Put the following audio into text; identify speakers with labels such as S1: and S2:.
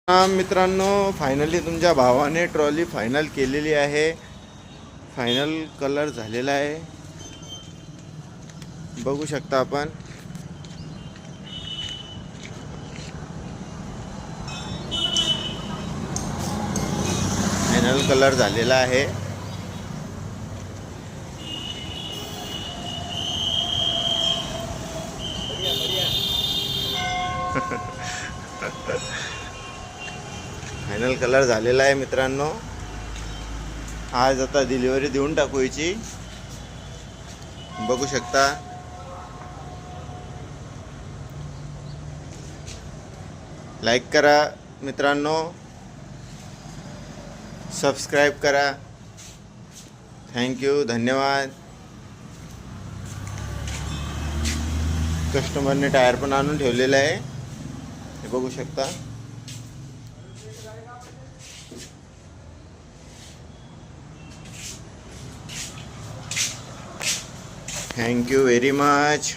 S1: मित्रांनो, फायनली तुमच्या भावाने ट्रॉली फायनल केलेली आहे. फायनल कलर झालेला आहे, बघू शकता आपण. फायनल कलर झालेला आहे. फायनल कलर झालेला आहे मित्रांनो. आज आता डिलिव्हरी देऊन टाकू याची, बघू शकता. लाईक करा मित्रांनो, सबस्क्राईब करा. थँक्यू, धन्यवाद. कस्टमरने टायर पण आणून ठेवलेला आहे, हे बघू शकता. Thank you very much.